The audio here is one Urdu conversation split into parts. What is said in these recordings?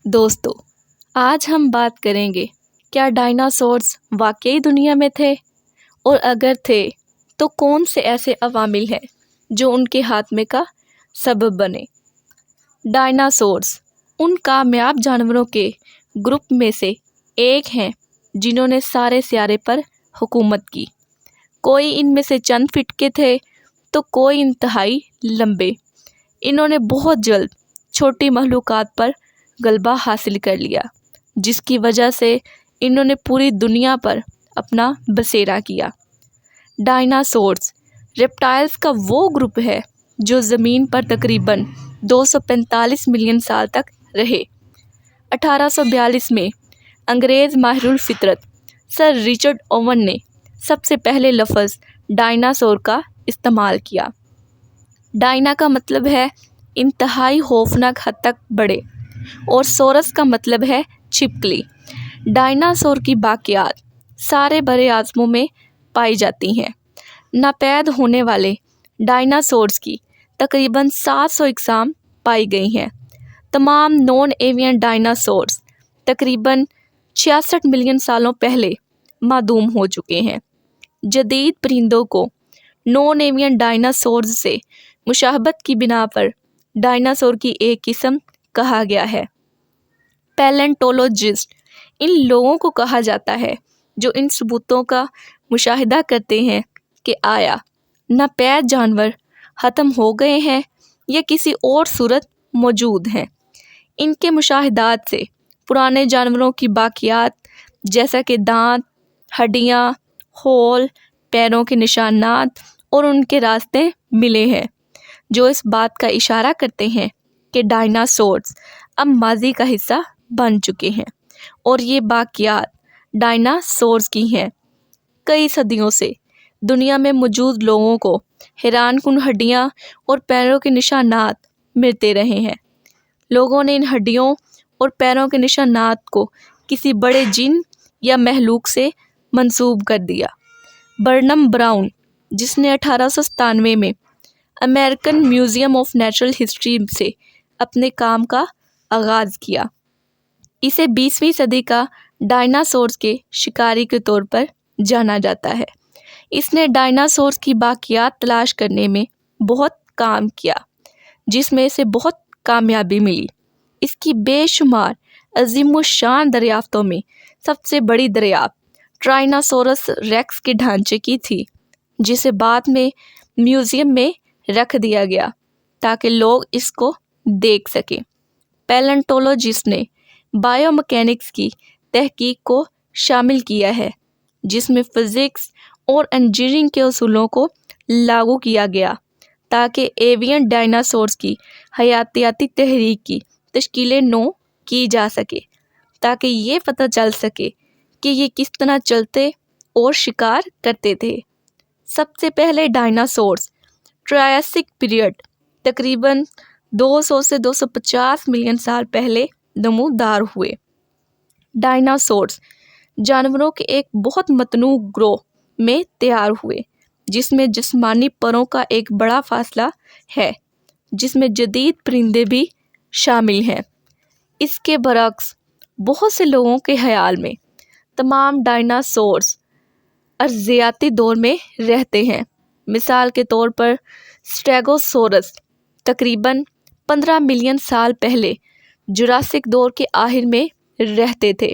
دوستو، آج ہم بات کریں گے کیا ڈائناسورز واقعی دنیا میں تھے، اور اگر تھے تو کون سے ایسے عوامل ہیں جو ان کے خاتمے کا سبب بنے۔ ڈائناسورز ان کامیاب جانوروں کے گروپ میں سے ایک ہیں جنہوں نے سارے سیارے پر حکومت کی۔ کوئی ان میں سے چند فٹ کے تھے تو کوئی انتہائی لمبے۔ انہوں نے بہت جلد چھوٹی مخلوقات پر غلبہ حاصل کر لیا، جس کی وجہ سے انہوں نے پوری دنیا پر اپنا بسیرا کیا۔ ڈائناسورز ریپٹائلز کا وہ گروپ ہے جو زمین پر تقریباً 245 ملین سال تک رہے۔ 1842 میں انگریز ماہر الفطرت سر رچرڈ اوون نے سب سے پہلے لفظ ڈائناسور کا استعمال کیا۔ ڈائنا کا مطلب ہے انتہائی خوفناک حد تک بڑے، اور سورس کا مطلب ہے چھپکلی۔ ڈائناسور کی باقیات سارے برے اعظموں میں پائی جاتی ہیں۔ ناپید ہونے والے ڈائناسورز کی تقریباً 700 اقسام پائی گئی ہیں۔ تمام نان ایوین ڈائناسورز تقریباً 66 ملین سالوں پہلے معدوم ہو چکے ہیں۔ جدید پرندوں کو نان ایوین ڈائناسورز سے مشابہت کی بنا پر ڈائناسور کی ایک قسم کہا گیا ہے۔ پیلنٹولوجسٹ ان لوگوں کو کہا جاتا ہے جو ان ثبوتوں کا مشاہدہ کرتے ہیں کہ آیا ناپید جانور ختم ہو گئے ہیں یا کسی اور صورت موجود ہیں۔ ان کے مشاہدات سے پرانے جانوروں کی باقیات جیسا کہ دانت، ہڈیاں، خول، پیروں کے نشانات اور ان کے راستے ملے ہیں، جو اس بات کا اشارہ کرتے ہیں کہ ڈائناسورز اب ماضی کا حصہ بن چکے ہیں، اور یہ باقیات ڈائناسورز کی ہیں۔ کئی صدیوں سے دنیا میں موجود لوگوں کو حیران کن ہڈیاں اور پیروں کے نشانات ملتے رہے ہیں۔ لوگوں نے ان ہڈیوں اور پیروں کے نشانات کو کسی بڑے جن یا مخلوق سے منسوب کر دیا۔ برنم براؤن، جس نے 1897 میں American museum of natural history سے اپنے کام کا آغاز کیا، اسے 20ویں صدی کا ڈائناسورز کے شکاری کے طور پر جانا جاتا ہے۔ اس نے ڈائناسورز کی باقیات تلاش کرنے میں بہت کام کیا، جس میں اسے بہت کامیابی ملی۔ اس کی بے شمار عظیم الشان دریافتوں میں سب سے بڑی دریافت ٹرائناسورس ریکس کے ڈھانچے کی تھی، جسے بعد میں میوزیم میں رکھ دیا گیا تاکہ لوگ اس کو دیکھ سکیں۔ پیلنٹولوجسٹ نے بائیو میکینکس کی تحقیق کو شامل کیا ہے، جس میں فزکس اور انجینئرنگ کے اصولوں کو لاگو کیا گیا تاکہ ایوین ڈائناسورز کی حیاتیاتی تحریک کی تشکیل نو کی جا سکے، تاکہ یہ پتہ چل سکے کہ یہ کس طرح چلتے اور شکار کرتے تھے۔ سب سے پہلے ڈائناسورز ٹرائاسک پیریڈ تقریباً 200 سے 250 ملین سال پہلے نمودار ہوئے۔ ڈائناسورز جانوروں کے ایک بہت متنوع گروہ میں تیار ہوئے، جس میں جسمانی پروں کا ایک بڑا فاصلہ ہے، جس میں جدید پرندے بھی شامل ہیں۔ اس کے برعکس بہت سے لوگوں کے خیال میں تمام ڈائناسورز ارضیاتی دور میں رہتے ہیں۔ مثال کے طور پر اسٹیگوسورس تقریباً 15 ملین سال پہلے جوراسک دور کے آخر میں رہتے تھے۔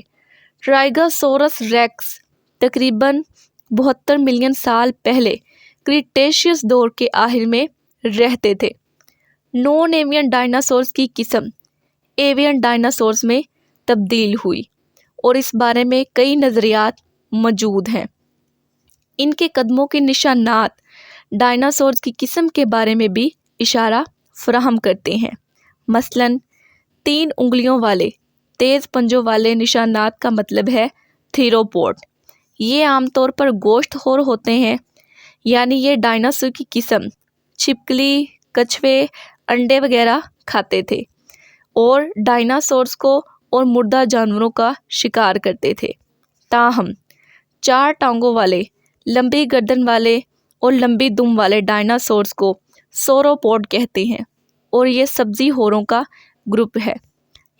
ٹرائگاسورس ریکس تقریباً 72 ملین سال پہلے کریٹیشیس دور کے آخر میں رہتے تھے۔ نان ایوین ڈائناسورز کی قسم ایوین ڈائناسورز میں تبدیل ہوئی، اور اس بارے میں کئی نظریات موجود ہیں۔ ان کے قدموں کے نشانات ڈائناسورز کی قسم کے بارے میں بھی اشارہ فراہم کرتے ہیں۔ مثلاً 3 انگلیوں والے تیز پنجوں والے نشانات کا مطلب ہے تھیروپوڈ۔ یہ عام طور پر گوشت خور ہوتے ہیں، یعنی یہ ڈائناسور کی قسم چھپکلی، کچھوے، انڈے وغیرہ کھاتے تھے، اور ڈائناسورز کو اور مردہ جانوروں کا شکار کرتے تھے۔ تاہم 4 ٹانگوں والے، لمبی گردن والے اور لمبی دم والے ڈائناسورز کو سوروپوڈ کہتے ہیں، اور یہ سبزی خوروں کا گروپ ہے۔